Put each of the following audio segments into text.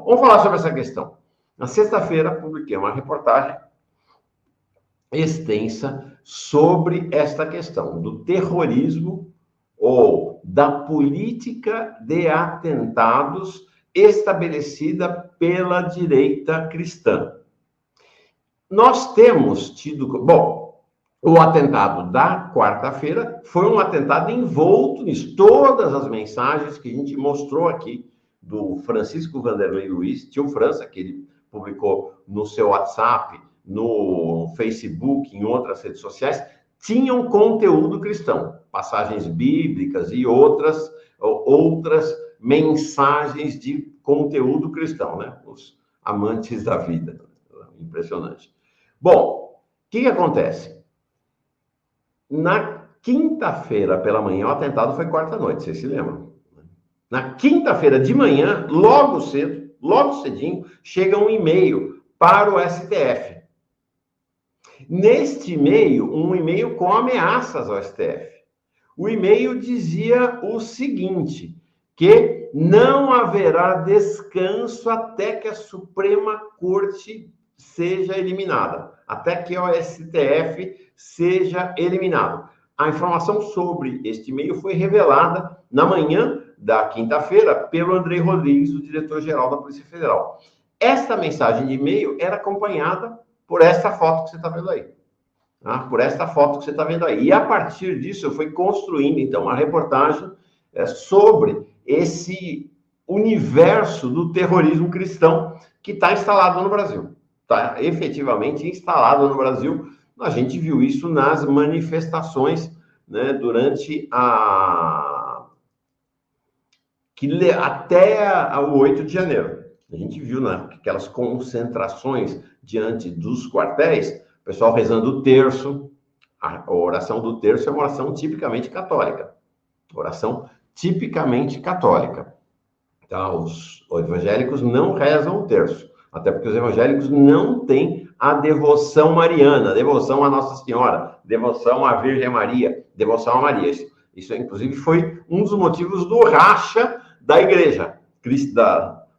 vamos falar sobre essa questão. Na sexta-feira, publiquei uma reportagem extensa sobre esta questão do terrorismo ou da política de atentados estabelecida pela direita cristã. Nós temos tido... Bom, o atentado da quarta-feira foi um atentado envolto em todas as mensagens que a gente mostrou aqui do Francisco Vanderlei Luiz, tio França, que ele publicou no seu WhatsApp, no Facebook, em outras redes sociais, tinham conteúdo cristão, passagens bíblicas e outras mensagens de conteúdo cristão, né? Os amantes da vida. Impressionante. Bom, o que acontece? Na quinta-feira pela manhã, o atentado foi quarta-noite, vocês se lembram? Na quinta-feira de manhã, logo cedo, logo cedinho, chega um e-mail para o STF. Neste e-mail, um e-mail com ameaças ao STF. O e-mail dizia o seguinte, que não haverá descanso até que a Suprema Corte seja eliminada, até que o STF seja eliminado. A informação sobre este e-mail foi revelada na manhã da quinta-feira pelo Andrei Rodrigues, o diretor-geral da Polícia Federal. Esta mensagem de e-mail era acompanhada por esta foto que você está vendo aí. Tá? Por esta foto que você está vendo aí. E a partir disso eu fui construindo, então, uma reportagem sobre esse universo do terrorismo cristão que está instalado no Brasil. Está efetivamente instalado no Brasil. A gente viu isso nas manifestações, né, durante até o 8 de janeiro. A gente viu, né, aquelas concentrações diante dos quartéis, o pessoal rezando o terço. A oração do terço é uma oração tipicamente católica. Oração tipicamente católica. Tá? Os evangélicos não rezam o terço, até porque os evangélicos não têm a devoção mariana, devoção a Nossa Senhora, devoção à Virgem Maria, devoção a Maria. Isso inclusive, foi um dos motivos do racha da igreja,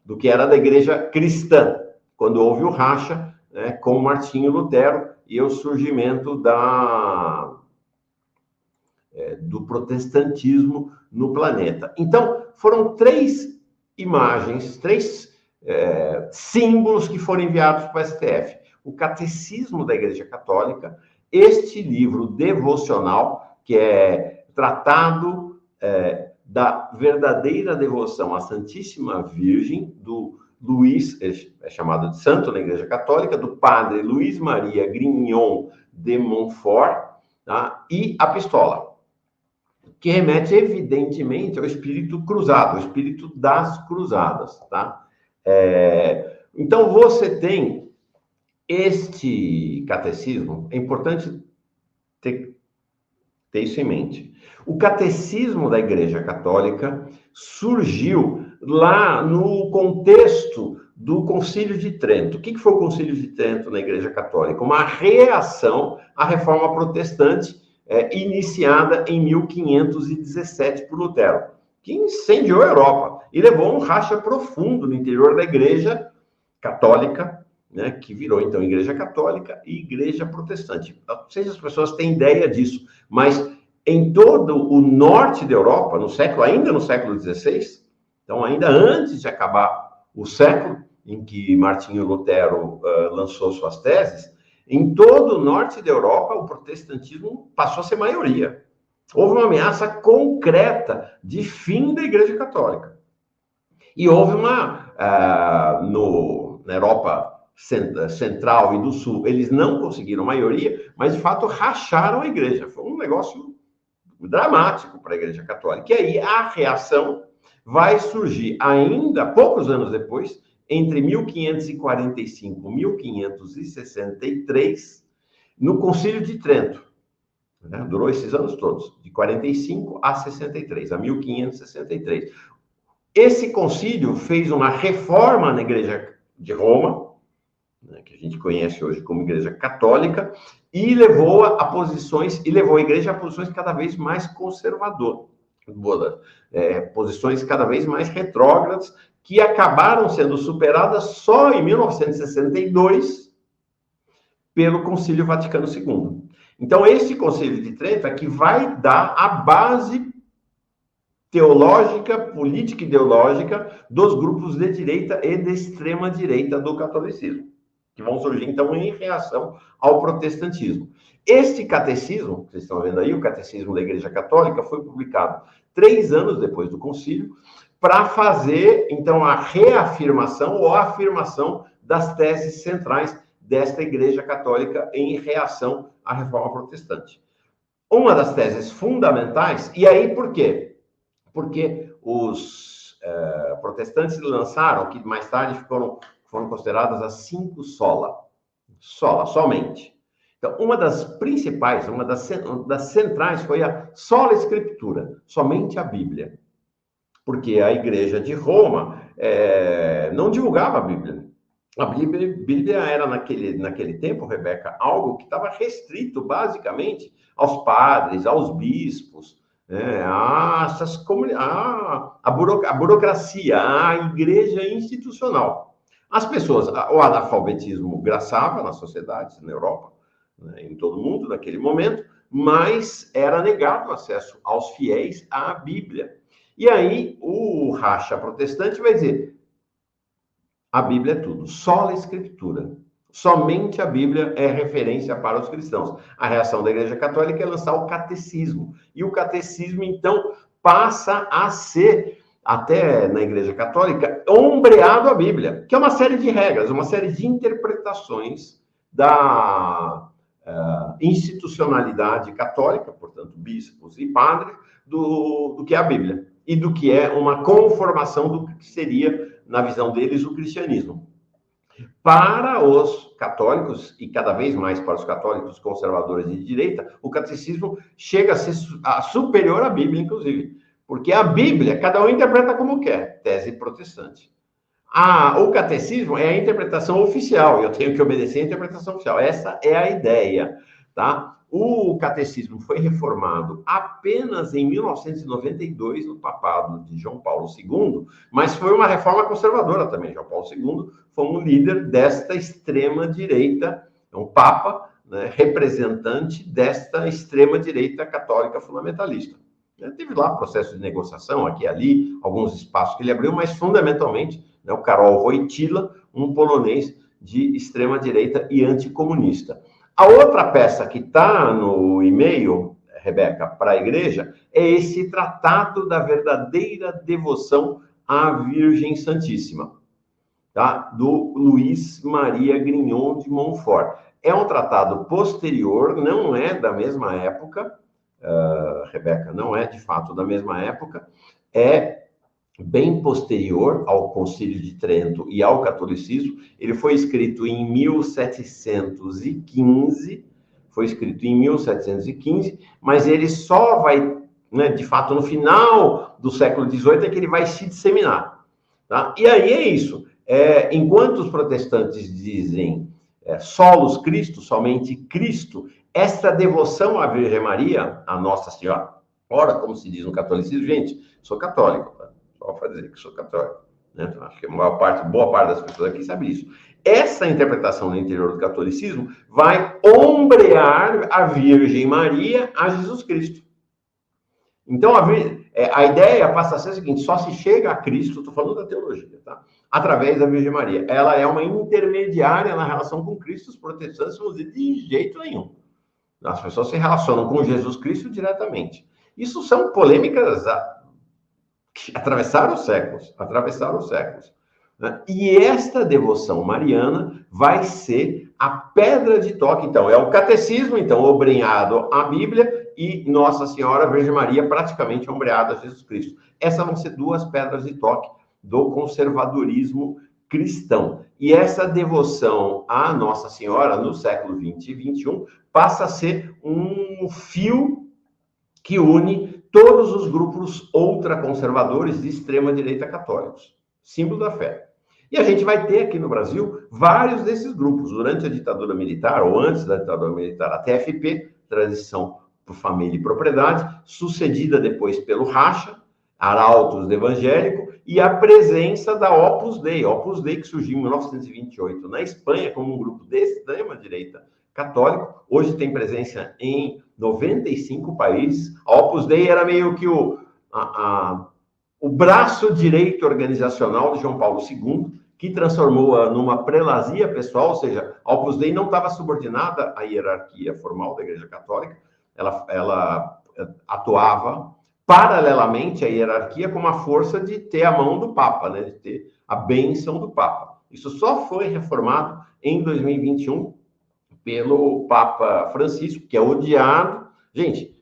do que era da igreja cristã, quando houve o racha, né, com Martinho Lutero e o surgimento do protestantismo no planeta. Então, foram três imagens, símbolos que foram enviados para o STF. O Catecismo da Igreja Católica, este livro devocional, que é tratado da verdadeira devoção à Santíssima Virgem, do Luís, é chamado de santo na Igreja Católica, do padre Luís Maria Grignon de Montfort, tá? E a pistola, que remete evidentemente ao espírito cruzado, ao espírito das cruzadas, tá? Então, você tem este catecismo, é importante ter isso em mente. O catecismo da Igreja Católica surgiu lá no contexto do Concílio de Trento. O que foi o Concílio de Trento na Igreja Católica? Uma reação à reforma protestante iniciada em 1517 por Lutero, que incendiou a Europa e levou a um racha profundo no interior da Igreja Católica, né, que virou, então, Igreja Católica e Igreja Protestante. Não sei se as pessoas têm ideia disso, mas em todo o norte da Europa, ainda no século XVI, então, ainda antes de acabar o século em que Martinho Lutero lançou suas teses, em todo o norte da Europa, o protestantismo passou a ser maioria. Houve uma ameaça concreta de fim da Igreja Católica. E houve na Europa Central e do Sul, eles não conseguiram maioria, mas, de fato, racharam a igreja. Foi um negócio dramático para a Igreja Católica. E aí a reação vai surgir ainda poucos anos depois, entre 1545 e 1563, no Concílio de Trento. Né? Durou esses anos todos, de 45 a 63, a 1563. Esse concílio fez uma reforma na Igreja de Roma, né, que a gente conhece hoje como Igreja Católica, e levou a igreja a posições cada vez mais conservadoras, posições cada vez mais retrógradas, que acabaram sendo superadas só em 1962 pelo Concílio Vaticano II. Então, esse Concílio de Trento é que vai dar a base teológica, política e ideológica dos grupos de direita e de extrema direita do catolicismo, que vão surgir, então, em reação ao protestantismo. Este catecismo, que vocês estão vendo aí, o Catecismo da Igreja Católica, foi publicado 3 anos depois do concílio, para fazer, então, a reafirmação ou a afirmação das teses centrais desta Igreja Católica em reação à Reforma Protestante. Uma das teses fundamentais, e aí por quê? Porque os protestantes lançaram, que mais tarde foram consideradas as 5 somente. Então, uma das principais, uma das centrais foi a sola Escritura, somente a Bíblia. Porque a Igreja de Roma não divulgava a Bíblia. A Bíblia era, naquele tempo, Rebeca, algo que estava restrito, basicamente, aos padres, aos bispos, a burocracia, a igreja institucional. As pessoas, o analfabetismo graçava nas sociedades, na Europa, né, em todo o mundo, naquele momento, mas era negado o acesso aos fiéis à Bíblia. E aí, o racha protestante vai dizer, a Bíblia é tudo, só a Escritura. Somente a Bíblia é referência para os cristãos. A reação da Igreja Católica é lançar o catecismo. E o catecismo, então, passa a ser, até na Igreja Católica, ombreado à Bíblia, que é uma série de regras, uma série de interpretações da institucionalidade católica, portanto, bispos e padres, do que é a Bíblia. E do que é uma conformação do que seria, na visão deles, o cristianismo. Para os católicos, e cada vez mais para os católicos conservadores de direita, o catecismo chega a ser superior à Bíblia, inclusive. Porque a Bíblia, cada um interpreta como quer, tese protestante. O catecismo é a interpretação oficial, eu tenho que obedecer a interpretação oficial. Essa é a ideia, tá? O catecismo foi reformado apenas em 1992, no papado de João Paulo II, mas foi uma reforma conservadora também. João Paulo II foi um líder desta extrema-direita, um papa, né, representante desta extrema-direita católica fundamentalista. Teve lá processo de negociação, aqui e ali, alguns espaços que ele abriu, mas fundamentalmente, né, o Karol Wojtyła, um polonês de extrema-direita e anticomunista. A outra peça que está no e-mail, Rebeca, para a igreja, é esse Tratado da Verdadeira Devoção à Virgem Santíssima, tá? Do Luiz Maria Grignon de Montfort. É um tratado posterior, não é da mesma época, Rebeca, não é de fato da mesma época, é bem posterior ao Concílio de Trento e ao catolicismo. Ele foi escrito em 1715, mas ele só vai, né, de fato, no final do século XVIII é que ele vai se disseminar. Tá? E aí é isso. Enquanto os protestantes dizem solos Cristo, somente Cristo, essa devoção à Virgem Maria, a Nossa Senhora, ora, como se diz no catolicismo, gente, sou católico, tá? Só para dizer que sou católico, né? Acho que boa parte das pessoas aqui sabe isso. Essa interpretação no interior do catolicismo vai ombrear a Virgem Maria a Jesus Cristo. Então, a ideia passa a ser a seguinte, só se chega a Cristo, estou falando da teologia, tá? Através da Virgem Maria. Ela é uma intermediária na relação com Cristo, os protestantes vão dizer de jeito nenhum. As pessoas se relacionam com Jesus Cristo diretamente. Isso são polêmicas que atravessaram os séculos. Né? E esta devoção mariana vai ser a pedra de toque, então. É o catecismo, então, ombreado à Bíblia, e Nossa Senhora Virgem Maria praticamente ombreada a Jesus Cristo. Essas vão ser 2 pedras de toque do conservadorismo cristão. E essa devoção à Nossa Senhora, no século XX e XXI, passa a ser um fio que une todos os grupos ultraconservadores de extrema-direita católicos. Símbolo da fé. E a gente vai ter aqui no Brasil vários desses grupos. Durante a ditadura militar, ou antes da ditadura militar, a TFP, Transição por Família e Propriedade, sucedida depois pelo Racha, Arautos do Evangélico, e a presença da Opus Dei. A Opus Dei que surgiu em 1928 na Espanha como um grupo de extrema-direita católico, hoje tem presença em 95 países. A Opus Dei era meio que o braço direito organizacional de João Paulo II, que transformou-a numa prelazia pessoal, ou seja, a Opus Dei não estava subordinada à hierarquia formal da Igreja Católica, ela atuava paralelamente à hierarquia com uma força de ter a mão do Papa, né, de ter a bênção do Papa. Isso só foi reformado em 2021 pelo Papa Francisco, que é odiado. Gente,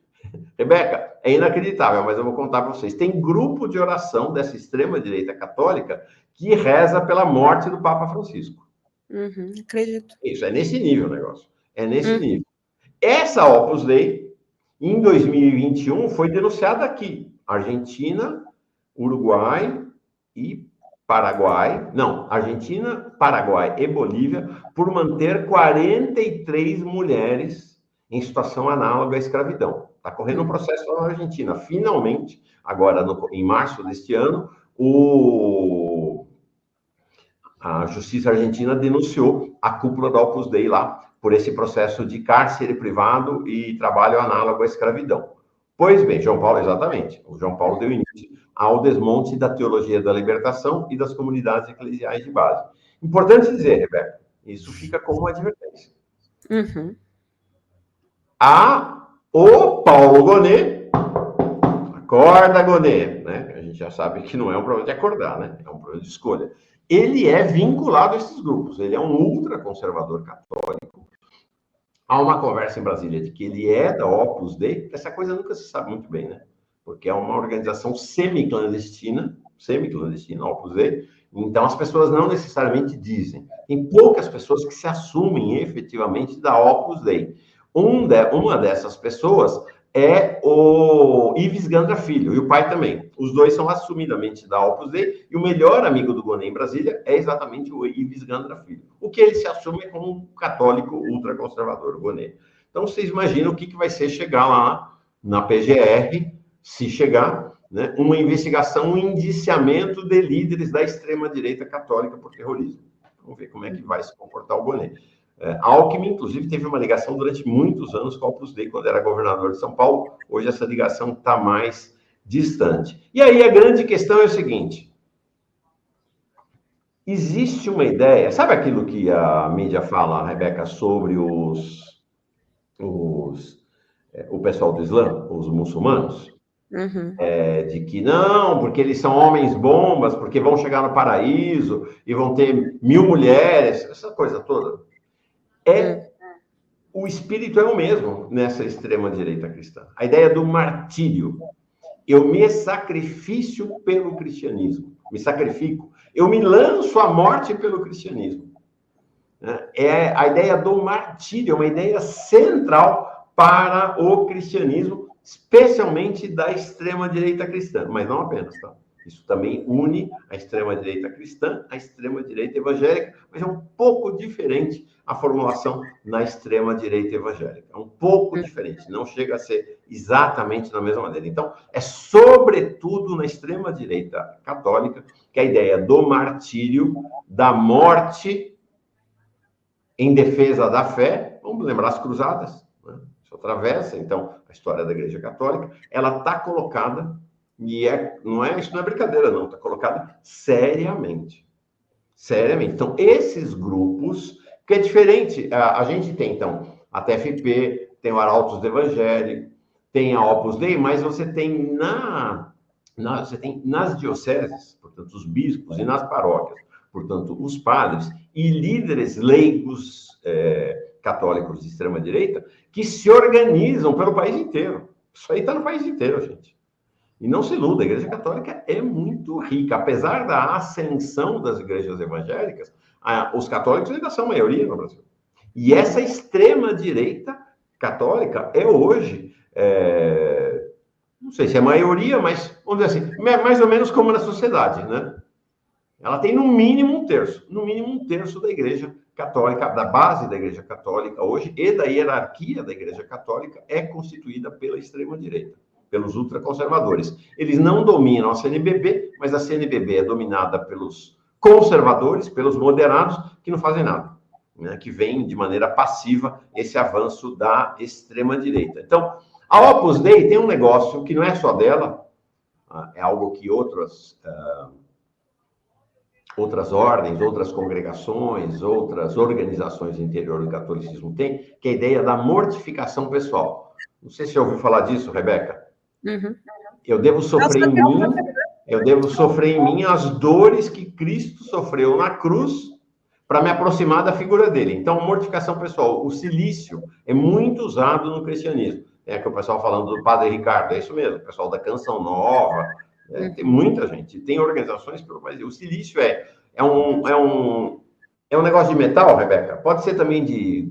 Rebeca, é inacreditável, mas eu vou contar para vocês. Tem grupo de oração dessa extrema-direita católica que reza pela morte do Papa Francisco. Acredito. Isso, é nesse nível o negócio. É nesse nível. Essa Opus Dei, em 2021, foi denunciada aqui. Argentina, Uruguai e Paraguai. Não, Argentina, Paraguai e Bolívia, por manter 43 mulheres em situação análoga à escravidão. Está correndo um processo lá na Argentina. Finalmente, agora em março deste ano, a justiça argentina denunciou a cúpula da Opus Dei lá por esse processo de cárcere privado e trabalho análogo à escravidão. Pois bem, João Paulo, exatamente. O João Paulo deu início ao desmonte da teologia da libertação e das comunidades eclesiais de base. Importante dizer, Rebeca, isso fica como uma advertência. O Paulo Gonet, acorda, Gonet, né? A gente já sabe que não é um problema de acordar, né? É um problema de escolha. Ele é vinculado a esses grupos, ele é um ultraconservador católico. Há uma conversa em Brasília de que ele é da Opus Dei, essa coisa nunca se sabe muito bem, né? Porque é uma organização semi-clandestina, a Opus Dei, então as pessoas não necessariamente dizem. Tem poucas pessoas que se assumem efetivamente da Opus Dei. Uma dessas pessoas é o Ives Gandra Filho, e o pai também. Os dois são assumidamente da Opus Dei, e o melhor amigo do Gonet em Brasília é exatamente o Ives Gandra Filho. O que ele se assume como um católico ultraconservador, o Gonet. Então, vocês imaginam o que vai ser chegar lá na PGR, se chegar, né, uma investigação, um indiciamento de líderes da extrema-direita católica por terrorismo. Vamos ver como é que vai se comportar o Gonet. Alckmin, inclusive, teve uma ligação durante muitos anos com a Opus Dei, quando era governador de São Paulo. Hoje essa ligação está mais distante. E aí a grande questão é o seguinte: existe uma ideia, sabe aquilo que a mídia fala, Rebeca, sobre o pessoal do Islã, os muçulmanos? De que não, porque eles são homens bombas, porque vão chegar no paraíso e vão ter 1000 mulheres, essa coisa toda. O espírito é o mesmo nessa extrema-direita cristã. A ideia do martírio. Eu me sacrifício pelo cristianismo. Me sacrifico. Eu me lanço à morte pelo cristianismo. É a ideia do martírio, é uma ideia central para o cristianismo, especialmente da extrema-direita cristã, mas não apenas, tá? Isso também une a extrema-direita cristã, a extrema-direita evangélica, mas é um pouco diferente a formulação na extrema-direita evangélica. É um pouco diferente, não chega a ser exatamente da mesma maneira. Então, é sobretudo na extrema-direita católica que a ideia do martírio, da morte em defesa da fé, vamos lembrar as cruzadas, né? Isso atravessa, então, a história da Igreja Católica, ela está colocada, e isso não é brincadeira, não, está colocada seriamente. Seriamente. Então, esses grupos, que é diferente, a gente tem, então, a TFP, tem o Arautos do Evangelho, tem a Opus Dei, mas você tem você tem nas dioceses, portanto, os bispos, e nas paróquias, portanto, os padres e líderes leigos católicos de extrema-direita que se organizam pelo país inteiro. Isso aí está no país inteiro, gente. E não se iluda, a Igreja Católica é muito rica. Apesar da ascensão das igrejas evangélicas, os católicos ainda são maioria no Brasil. E essa extrema-direita católica é hoje, não sei se é maioria, mas vamos dizer assim, mais ou menos como na sociedade, né? Ela tem no mínimo um terço da Igreja Católica, da base da Igreja Católica hoje e da hierarquia da Igreja Católica é constituída pela extrema-direita, pelos ultraconservadores. Eles não dominam a CNBB, mas a CNBB é dominada pelos conservadores, pelos moderados, que não fazem nada, né? Que vem de maneira passiva esse avanço da extrema-direita. Então, a Opus Dei tem um negócio que não é só dela, é algo que outras ordens, outras congregações, outras organizações do interior do catolicismo têm, que é a ideia da mortificação pessoal. Não sei se você ouviu falar disso, Rebeca. Uhum. Eu devo sofrer em mim as dores que Cristo sofreu na cruz para me aproximar da figura dele. Então, mortificação pessoal. O silício é muito usado no cristianismo. É que o pessoal falando do Padre Ricardo, é isso mesmo, o pessoal da Canção Nova, tem muita gente, tem organizações pelo Brasil. O silício é um negócio de metal, Rebeca, pode ser também de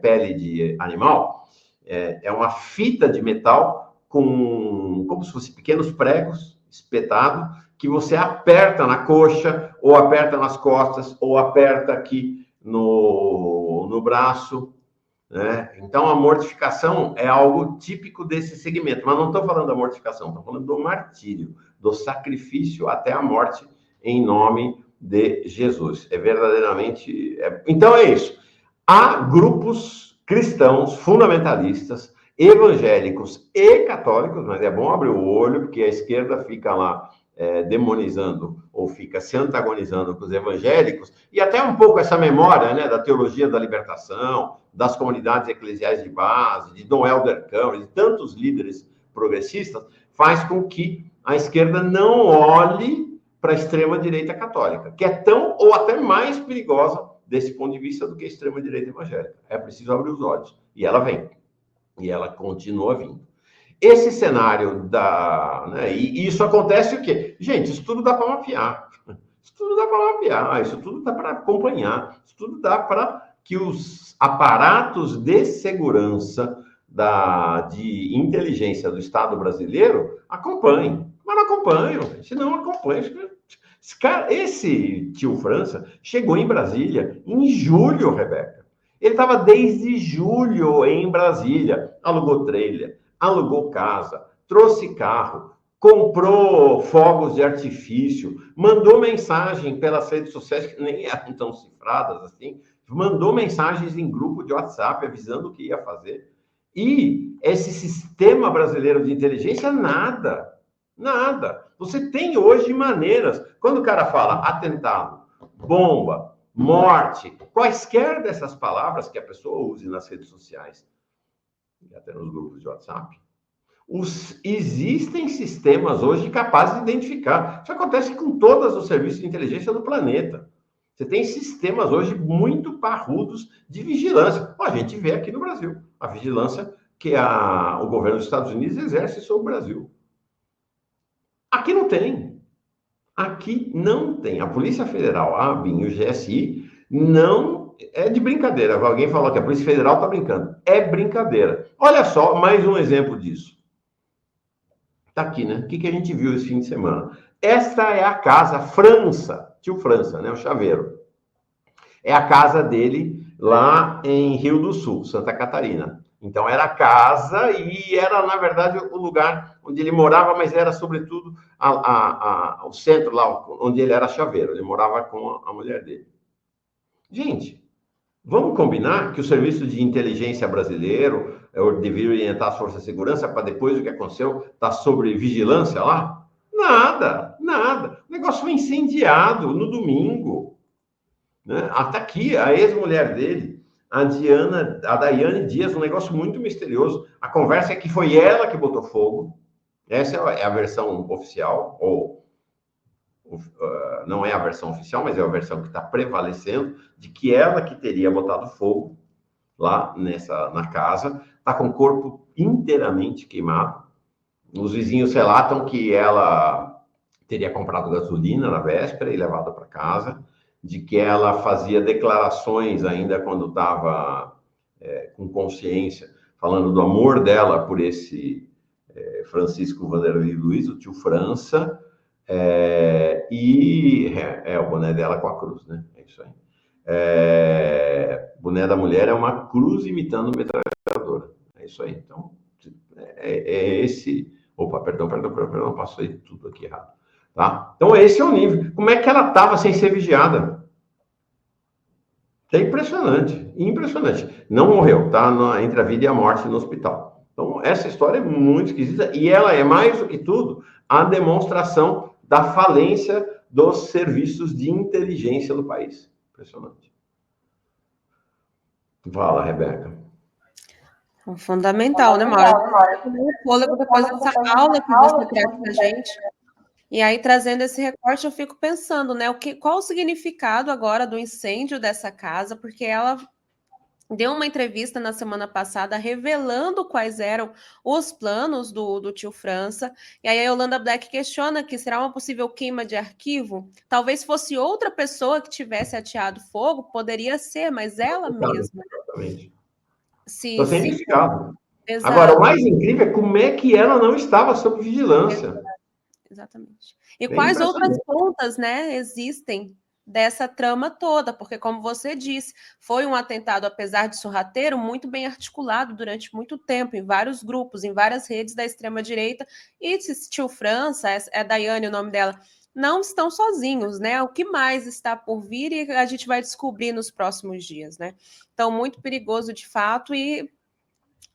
pele de animal, é uma fita de metal como se fossem pequenos pregos espetados, que você aperta na coxa, ou aperta nas costas, ou aperta aqui no braço, né? Então, a mortificação é algo típico desse segmento. Mas não estou falando da mortificação, estou falando do martírio, do sacrifício até a morte em nome de Jesus. É verdadeiramente... Então, é isso. Há grupos cristãos fundamentalistas, evangélicos e católicos, mas é bom abrir o olho, porque a esquerda fica lá demonizando ou fica se antagonizando com os evangélicos, e até um pouco essa memória, né, da teologia da libertação, das comunidades eclesiais de base, de Dom Helder Câmara, de tantos líderes progressistas, faz com que a esquerda não olhe para a extrema-direita católica, que é tão ou até mais perigosa desse ponto de vista do que a extrema-direita evangélica. É preciso abrir os olhos. E ela vem. E ela continua vindo. Esse cenário né, e isso acontece o quê? Gente, isso tudo dá para mapear. Isso tudo dá para mapear, isso tudo dá para acompanhar, isso tudo dá para que os aparatos de segurança de inteligência do Estado brasileiro acompanhem. Mas não acompanham, se não acompanham. Esse tio França chegou em Brasília em julho, Rebeca. Ele estava desde julho em Brasília, alugou trailer, alugou casa, trouxe carro, comprou fogos de artifício, mandou mensagem pelas redes sociais, que nem eram tão cifradas assim, mandou mensagens em grupo de WhatsApp avisando o que ia fazer. E esse sistema brasileiro de inteligência, nada. Você tem hoje maneiras. Quando o cara fala atentado, bomba, morte, quaisquer dessas palavras que a pessoa use nas redes sociais, e até nos grupos de WhatsApp, existem sistemas hoje capazes de identificar. Isso acontece com todos os serviços de inteligência do planeta. Você tem sistemas hoje muito parrudos de vigilância. A gente vê aqui no Brasil a vigilância que o governo dos Estados Unidos exerce sobre o Brasil. Aqui não tem. Aqui não tem. A Polícia Federal, a ABIN e o GSI não... É de brincadeira. Alguém falou que a Polícia Federal está brincando. É brincadeira. Olha só, mais um exemplo disso. Está aqui, né? O que a gente viu esse fim de semana? Esta é a casa França, tio França, né? O chaveiro. É a casa dele lá em Rio do Sul, Santa Catarina. Então, era a casa e era, na verdade, o lugar onde ele morava, mas era, sobretudo, o centro lá, onde ele era chaveiro. Ele morava com a mulher dele. Gente, vamos combinar que o Serviço de Inteligência brasileiro deveria orientar as forças de segurança para depois do que aconteceu, estar sobre vigilância lá? Nada. O negócio foi incendiado no domingo. Né? Até aqui, a ex-mulher dele, a Daiane Dias, um negócio muito misterioso. A conversa é que foi ela que botou fogo. Essa é a versão oficial, não é a versão oficial, mas é a versão que está prevalecendo, de que ela que teria botado fogo lá na casa, está com o corpo inteiramente queimado. Os vizinhos relatam que ela teria comprado gasolina na véspera e levado para casa, de que ela fazia declarações ainda quando estava com consciência, falando do amor dela por esse Francisco Vanderlei Luiz, o tio França, e o boné dela com a cruz, né? É isso aí. O boné da mulher é uma cruz imitando metralhadora. É isso aí. Então, é esse Opa, perdão, passei tudo aqui errado. Tá? Então, esse é o nível. Como é que ela estava sem ser vigiada? É impressionante, impressionante. Não morreu, tá? Entre a vida e a morte no hospital. Então, essa história é muito esquisita e ela é, mais do que tudo, a demonstração da falência dos serviços de inteligência do país. Impressionante. Fala, Rebeca. Fundamental, né, Mauro? O fôlego depois dessa aula que você traz pra gente. E aí, trazendo esse recorte, eu fico pensando, né, qual o significado agora do incêndio dessa casa, porque ela deu uma entrevista na semana passada revelando quais eram os planos do tio França. E aí a Yolanda Black questiona que será uma possível queima de arquivo. Talvez fosse outra pessoa que tivesse ateado fogo, poderia ser, mas ela mesma. Exatamente. Se identificado. Exato. Agora, o mais incrível é como é que ela não estava sob vigilância. Exatamente. E quais outras pontas, né, existem dessa trama toda, porque, como você disse, foi um atentado, apesar de sorrateiro, muito bem articulado durante muito tempo, em vários grupos, em várias redes da extrema-direita, e tio França, é Daiane o nome dela, não estão sozinhos, né? O que mais está por vir e a gente vai descobrir nos próximos dias, né? Então, muito perigoso de fato e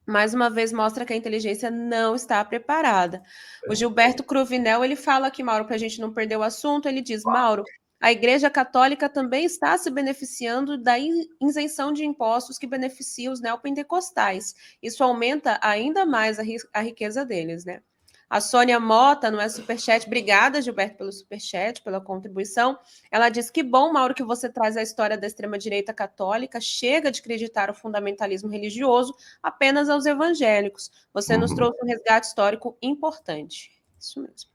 mais uma vez mostra que a inteligência não está preparada. O Gilberto Cruvinel, ele fala aqui, Mauro, para a gente não perder o assunto, ele diz, Mauro, a Igreja Católica também está se beneficiando da isenção de impostos que beneficia os neopentecostais. Isso aumenta ainda mais a riqueza deles, né? A Sônia Mota, não é superchat, obrigada, Gilberto, pelo superchat, pela contribuição. Ela diz que bom, Mauro, que você traz a história da extrema-direita católica, chega de acreditar o fundamentalismo religioso apenas aos evangélicos. Você nos trouxe um resgate histórico importante. Isso mesmo.